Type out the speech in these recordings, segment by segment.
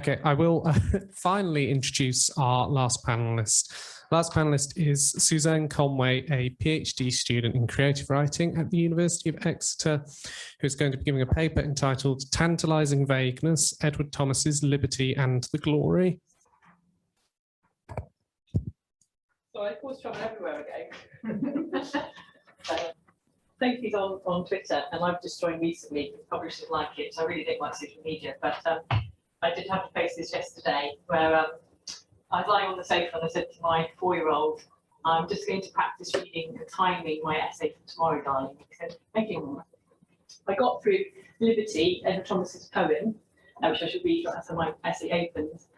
Okay, I will finally introduce our last panellist. Last panellist is Suzanne Conway, a PhD student in creative writing at the University of Exeter, who's going to be giving a paper entitled Tantalising Vagueness, Edward Thomas's Liberty and the Glory. So I cause trouble everywhere again. Sophie's on Twitter, and I've just joined recently. Publishers like it, so I really don't like social media, but I did have to post this yesterday where I was lying on the sofa and I said to my 4-year-old, I'm just going to practice reading and timing my essay for tomorrow, darling. He said, thank you, Mama. I got through Liberty, Edward Thomas's poem, which I should read after my essay opens.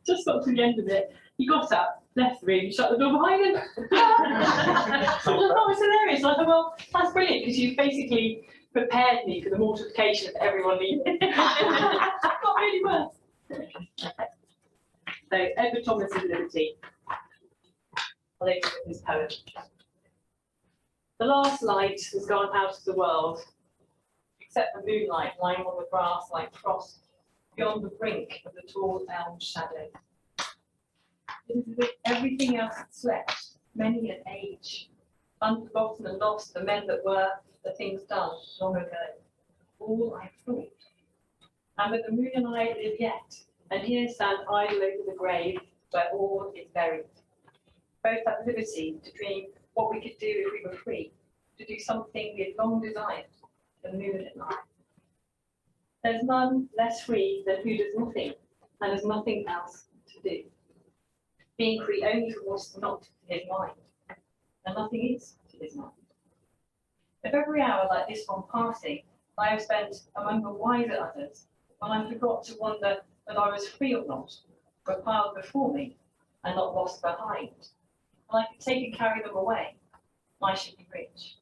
Just got to the end of it. He got up, left the room, shut the door behind him. I thought it was hilarious. And I thought, well, that's brilliant because you basically prepared me for the mortification of everyone leaving. Not really worse. So, Edward Thomas's Liberty. I'll open his poem. The last light has gone out of the world, except the moonlight lying on the grass like frost beyond the brink of the tall elm's shadow. It is as if everything else had slept, many an age, unforgotten and lost, the men that were, the things done long ago. All I thought. And with the moon and I live yet, and here stand idle over the grave where all is buried. Both have liberty to dream what we could do if we were free, to do something we had long desired, the moon and I. There's none less free than who does nothing, and has nothing else to do. Being free only for what's not to his mind, and nothing is to his mind. If every hour like this one passing, I have spent among the wiser others, when I forgot to wonder whether I was free or not, were piled before me, and not lost behind, and I could take and carry them away, I should be rich.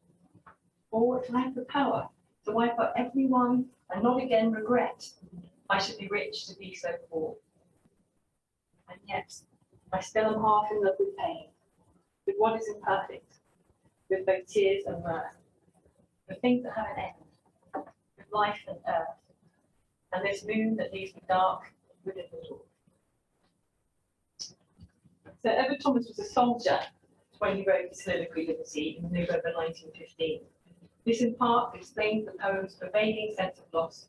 Or if I had the power to wipe out every one and not again regret, I should be rich to be so poor. And yet, I still am half in love with pain, with what is imperfect, with both tears and mirth, with things that have an end, with life and earth, and this moon that leaves me dark within the door. So Edward Thomas was a soldier when he wrote his Lyrical Liberty in November 1915. This in part explains the poem's pervading sense of loss.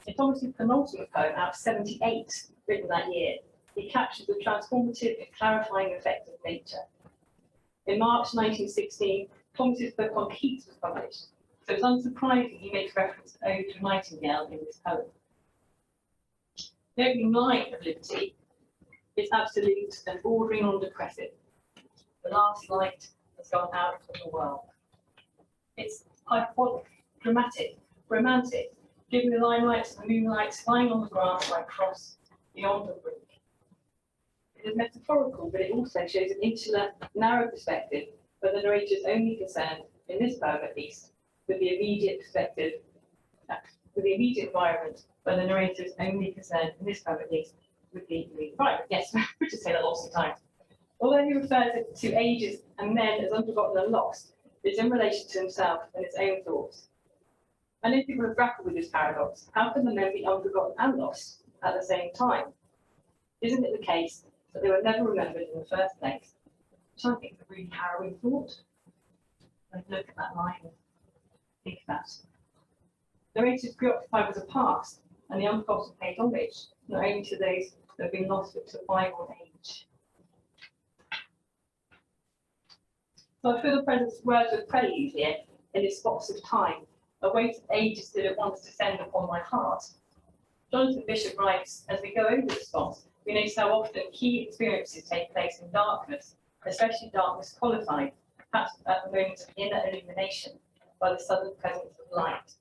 In Thomas's penultimate poem, out of 78 written that year, he captured the transformative and clarifying effect of nature. In March 1916, Thomas's book on Keats was published, so it's unsurprising he makes reference to Ode to Nightingale in this poem. The opening line of Liberty is absolute and bordering on depressive. The last light has gone out of the world. It's hyperbolic, dramatic, romantic, giving the limelight to the moonlight lying on the grass like frost beyond the brink. It is metaphorical, but it also shows an insular, narrow perspective where the narrator is only concerned, in this poem at least, with the immediate perspective, with the immediate environment, where the narrator is only concerned, in this poem at least, with the immediate environment. Yes, we just say that lots of times. Although he refers to ages and men as unforgotten and lost, it is in relation to himself and his own thoughts. And if people have grappled with this paradox, how can the men be unforgotten and lost at the same time? Isn't it the case that they were never remembered in the first place? Which I think is a really harrowing thought. And look at that line and think about it. The narrator is preoccupied with the past, and the unforgotten paid homage, not only to those that have been lost, but to bygone age. So I feel the presence of words with prelude here in this spots of time, a weight of ages did at once descend upon my heart. Jonathan Bishop writes, as we go over the spots, we notice how often key experiences take place in darkness, especially darkness qualified, perhaps at the moment of inner illumination, by the sudden presence of light.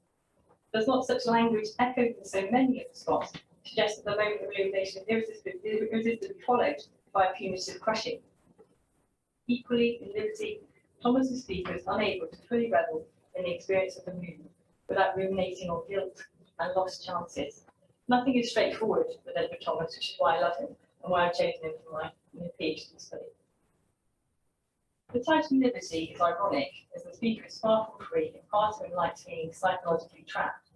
Does not such language echoed in so many of the spots suggest that the moment of illumination is irresistibly followed by a punitive crushing? Equally, in Liberty, Thomas's speaker is unable to fully revel in the experience of the moon without ruminating on guilt and lost chances. Nothing is straightforward with Edward Thomas, which is why I love him and why I've chosen him for my PhD study. The title Liberty is ironic, as the speaker is far from free and part of him likes being psychologically trapped,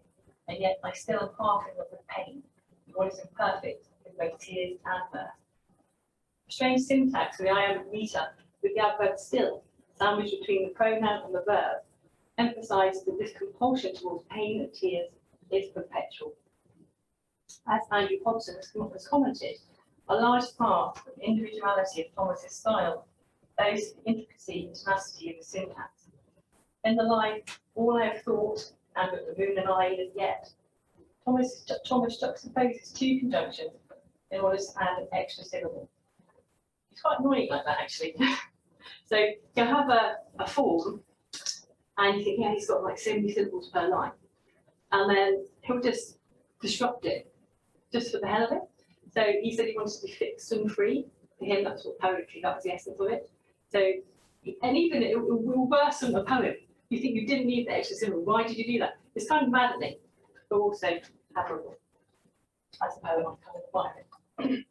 and yet I still am half in love with pain, what is imperfect in both tears and birth. A strange syntax with the iambic meter, with the adverb still, sandwiched between the pronoun and the verb, emphasises that this compulsion towards pain and tears is perpetual. As Andrew Hodson has commented, a large part of the individuality of Thomas's style owes to the intricacy and tenacity of the syntax. In the line, all I have thought, and but the moon and I live yet, Thomas juxtaposes two conjunctions in order to add an extra syllable. It's quite annoying like that, actually. So you'll have a form, and you think, yeah, he's got like so many syllables per line. And then he'll just disrupt it, just for the hell of it. So he said he wanted to be fixed and free. For him, that's what poetry, that was the essence of it. So, and even it will worsen a poem. You think you didn't need the extra syllable. Why did you do that? It's kind of maddening, but also admirable. As a poem, I'm kind of admire it.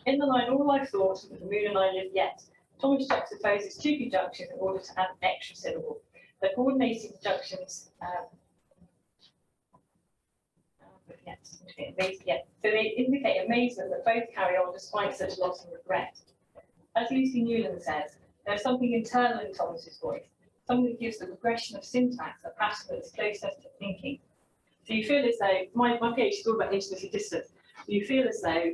In the line, all I've thought, the moon and I live yet, Thomas juxtaposes two conjunctions in order to add an extra syllable. The coordinating conjunctions, so they indicate amazement that both carry on despite such loss and regret. As Lucy Newland says, there's something internal in Thomas's voice, something that gives the progression of syntax a pattern that's closer to thinking. So you feel as though, my PhD is all about intimacy distance, so you feel as though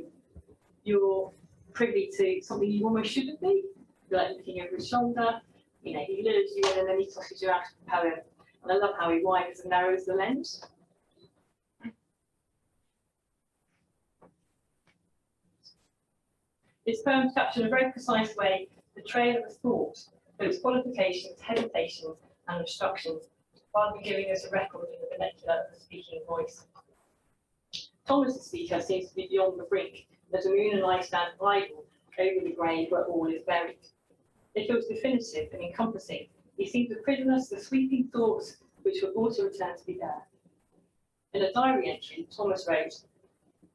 you're privy to something you almost shouldn't be. You're like looking over his shoulder, you know, he lures you in and then he tosses you out of the poem. And I love how he widens and narrows the lens. This poem captures in a very precise way the trail of a thought, with its qualifications, hesitations, and obstructions, rather than giving us a record in the vernacular of the speaking voice. Thomas, the speaker, seems to be beyond the brink, that the moon and I stand idle over the grave where all is buried. It feels definitive and encompassing. He seems a prisoner to the sweeping thoughts which were all to return to be there. In a diary entry, Thomas wrote,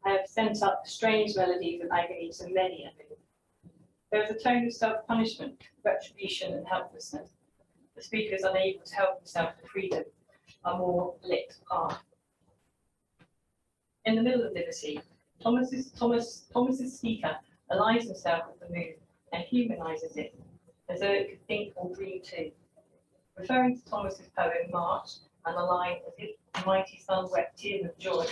I have sent up strange melodies of agony to many a moon. There is a tone of self-punishment, retribution, and helplessness. The speaker is unable to help himself to freedom, a more lit path. In the middle of liberty, Thomas's speaker allies himself with the moon and humanises it, as though it could think or dream too. Referring to Thomas's poem March and the line as if the mighty sun wept tears of joy,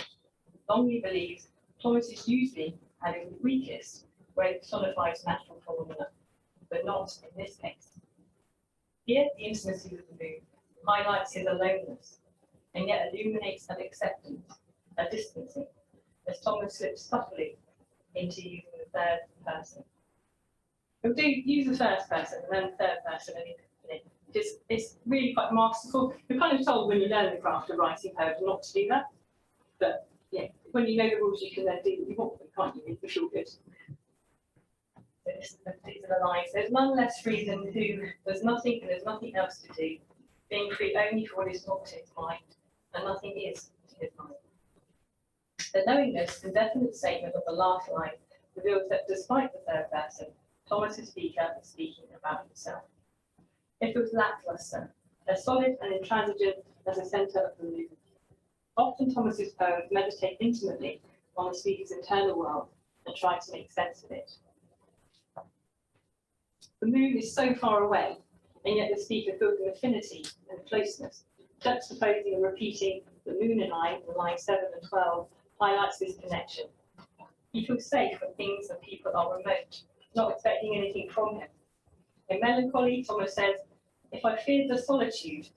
Longley believes Thomas is usually at his weakest where it personifies natural phenomena, but not in this case. Here, the intimacy of the moon highlights his aloneness, and yet illuminates an acceptance, a distancing, as Thomas slips subtly into using the third person. We'll use the first person and then the third person, and it's really quite masterful. You're kind of told when you learn the craft of writing poems not to do that, but yeah, when you know the rules, you can then do what you want, can't you? If you're good. So this is the particular line. There's none less free than who there's nothing and there's nothing else to do, being free only for what is not to his mind, and nothing is to his mind. The knowingness and definite statement of the last line reveals that despite the third person, Thomas's speaker is speaking about himself. It feels lackluster, as solid and intransigent as the centre of the movement. Often Thomas's poems meditate intimately on the speaker's internal world and try to make sense of it. The moon is so far away, and yet the speaker feels an affinity and closeness. Juxtaposing and repeating the moon and I in lines 7 and 12 highlights this connection. He feels safe when things and people are remote, not expecting anything from him. In Melancholy, Thomas says, if I feared the solitude,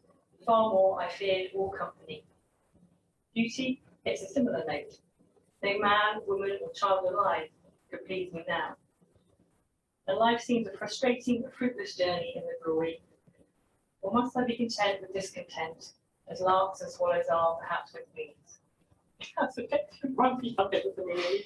far more I feared all company. Beauty hits a similar note. No man, woman, or child alive could please me now. And life seems a frustrating, fruitless journey in the glory. Or must I be content with discontent, as larks and swallows are, perhaps with wings? That's a bit grumpy subject with the really.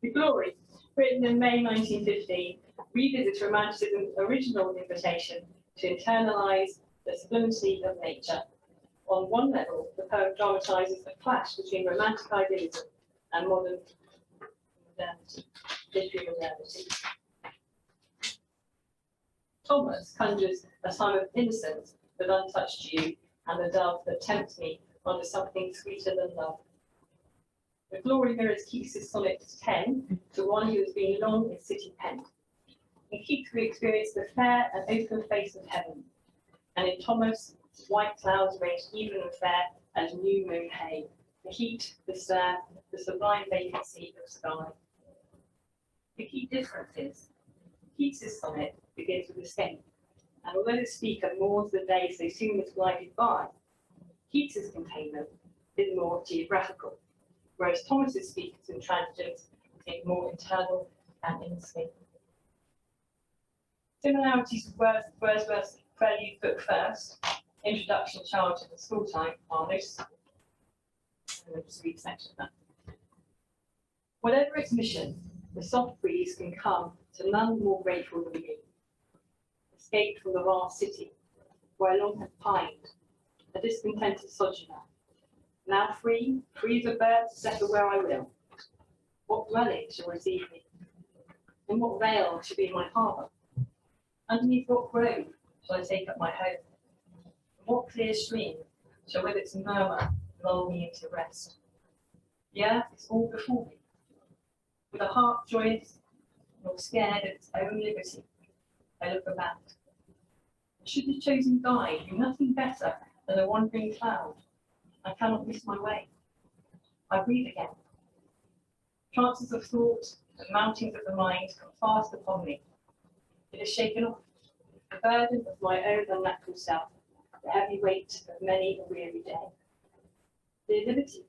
The Glory, written in May 1915, revisits Romanticism's original invitation to internalise the sublimity of nature. On one level, the poem dramatises a clash between romantic idealism and modernity, literary modernity. Thomas conjures a time of innocence with untouched dew and the dove that tempts me onto something sweeter than love. The glory mirrors Keats' sonnet 10 to one who has been long in city pent. In Keats we experience the fair and open face of heaven, and in Thomas, white clouds range even and fair as new-mown hay, the heat, the stir, the sublime vacancy of sky. The key difference is, Keats' sonnet begins with escape, and although the speaker mourns the day so soon as glided by, Keats' containment is more geographical, whereas Thomas's speakers and transigence is more internal and inescapable. Similarities with Wordsworth's Prelude Book First, Introduction Charge at the School Time, are noticeable. I'll just read a section of that. Whatever its mission, the soft breeze can come to none more grateful than me. Escaped from the vast city, where I long have pined, a discontented sojourner. Now free as a bird to settle where I will. What dwelling shall receive me? In what vale shall be my harbour? Underneath what grove shall I take up my home? And what clear stream shall with its murmur lull me into rest? The earth is all before me. With a heart joyous, nor scared at its own liberty, I look about. Should the chosen guide do nothing better than a wandering cloud, I cannot miss my way. I breathe again. Trances of thought and mountings of the mind come fast upon me. It is shaken off, the burden of my own unnatural self, the heavy weight of many a weary day. Dear liberty,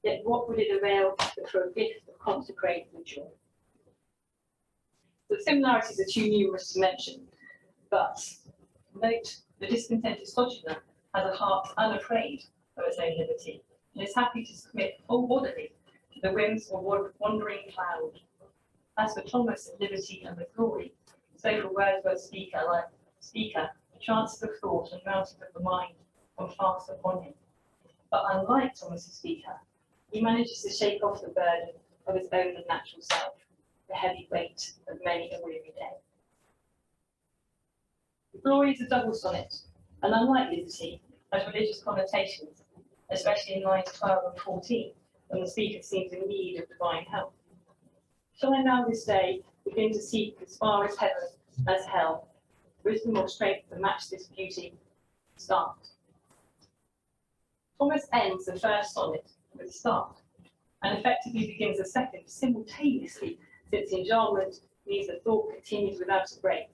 yet what would it avail but for a gift of consecrated joy? The similarities are too numerous to mention, but note the discontented sojourner has a heart unafraid of its own liberty, and is happy to submit wholeheartedly to the whims of a wandering cloud. As for Thomas, liberty and the glory, so for Wordsworth's speaker, the chances of thought and mountains of the mind come fast upon him. But unlike Thomas's speaker, he manages to shake off the burden of his own unnatural self, the heavy weight of many a weary day. The glory is a double sonnet, and unlike liberty, has religious connotations, especially in lines 12 and 14, when the speaker seems in need of divine help. Shall I now this day begin to seek as far as heaven as hell, wisdom or strength to match this beauty? Start. Thomas ends the first sonnet with start, and effectively begins the second simultaneously, since the enjambment means the thought continues without a break,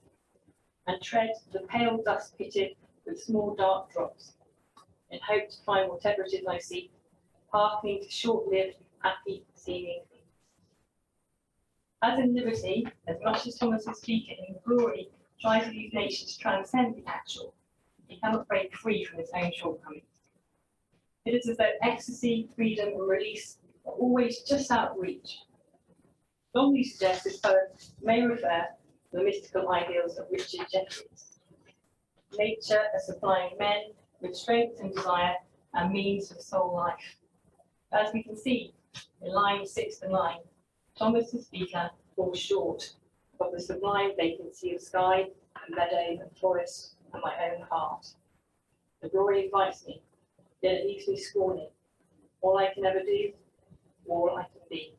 and tread the pale dust pitted with small dark drops, in hope to find whatever it is I seek, hearkening to short-lived, happy seeming. As in liberty, as much as Thomas's speaker in glory tries to use nature to transcend the actual, he cannot break free from his own shortcomings. It is as though ecstasy, freedom, and release are always just out of reach. Longly suggests this poem may refer to the mystical ideals of Richard Jefferies. Nature as supplying men with strength and desire and means of soul life. As we can see in lines 6 to 9, Thomas the speaker falls short of the sublime vacancy of sky and meadow and forest and my own heart. The glory invites me, yet it leaves me scorning. All I can ever do, all I can be.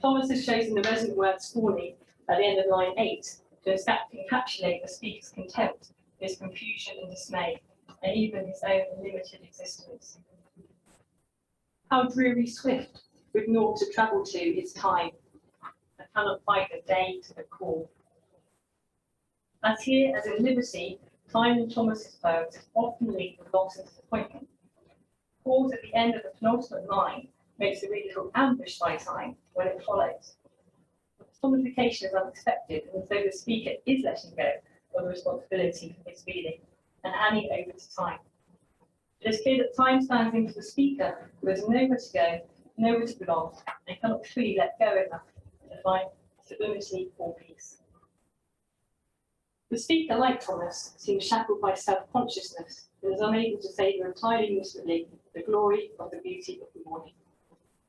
Thomas has chosen the resonant word scorning at the end of line 8 to encapsulate the speaker's contempt, his confusion and dismay, and even his own limited existence. How dreary swift, with naught to travel to, is time. I cannot fight the day to the call. As here as in liberty, time in Thomas's poems is often linked with loss and disappointment. Pause at the end of the penultimate line makes the reader feel ambushed by time when it follows. Personification is unexpected, and so the speaker is letting go of the responsibility for his feeling and handing over to time. It is clear that time stands in for the speaker who has nowhere to go, nowhere to belong, and cannot fully let go enough to find sublimity or peace. The speaker, like Thomas, seems shackled by self-consciousness and is unable to savour entirely instantly the glory of the beauty of the morning.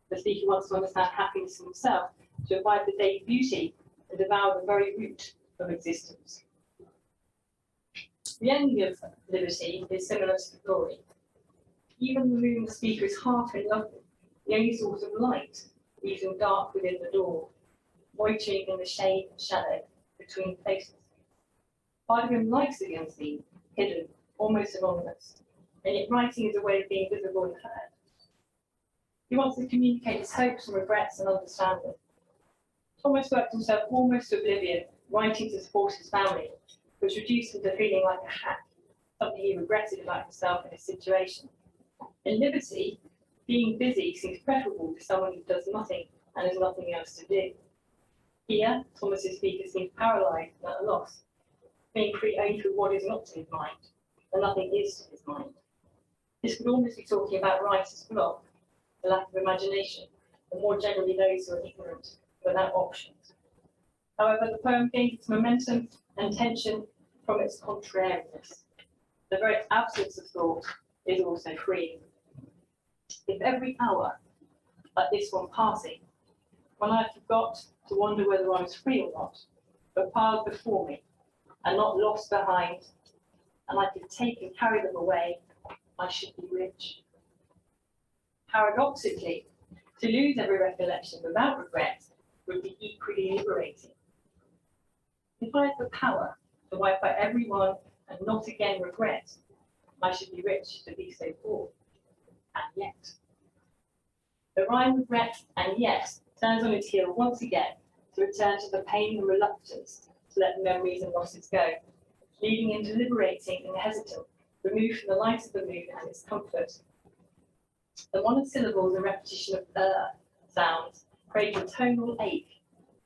The speaker wants to understand happiness in himself, to abide the day's beauty and devour the very root of existence. The ending of liberty is similar to the glory. Even the moon the speaker is half in love with, the only source of light, leaves him dark within the door, loitering in the shade and shadow between places. Part of him likes the unseen, hidden, almost anonymous, and yet writing is a way of being visible and heard. He wants to communicate his hopes and regrets and understanding. Thomas worked himself almost to oblivion, writing to support his family, which reduced him to feeling like a hack, something he regretted about himself and his situation. In liberty, being busy seems preferable to someone who does nothing and has nothing else to do. Here, Thomas's speaker seems paralysed and at a loss, being free only through what is not to his mind, and nothing is to his mind. This could almost be talking about writer's block, the lack of imagination, or more generally those who are ignorant, without options. However, the poem gains its momentum and tension from its contrariness. The very absence of thought is also freeing. If every hour, like this one passing, when I forgot to wonder whether I was free or not, but piled before me, and not lost behind, and I could take and carry them away, I should be rich. Paradoxically, to lose every recollection without regret would be equally liberating. If I had the power to wipe out everyone and not again regret, I should be rich to be so poor. And yet. The rhyme regret and yet turns on its heel once again to return to the pain and reluctance to let the memories and losses go, leaving him deliberating and hesitant, removed from the light of the moon and its comfort. The monosyllables and repetition of sounds create a tonal ache,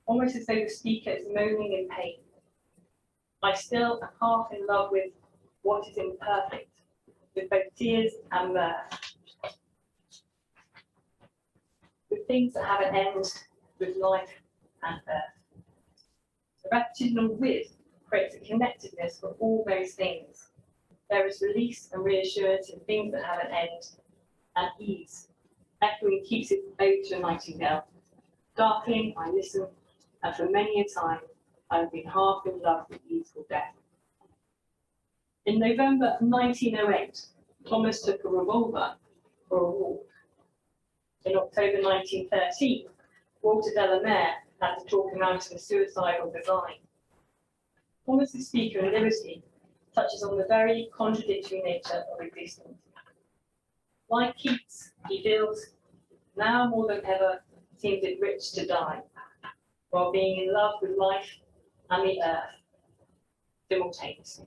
almost as though the speaker is moaning in pain. I still am half in love with what is imperfect, with both tears and mirth, with things that have an end, with life and earth. The repetition of with creates a connectedness for all those things. There is release and reassurance in things that have an end, and ease, echoing Keats' ode to a nightingale. Darkling, I listen, and for many a time I have been half in love with easeful death. In November 1908, Thomas took a revolver for a walk. In October 1913, Walter Delamere had to talk him out of a suicidal design. Thomas's speaker in liberty touches on the very contradictory nature of existence. Like Keats, he feels, now more than ever seems it rich to die, while being in love with life and the earth simultaneously.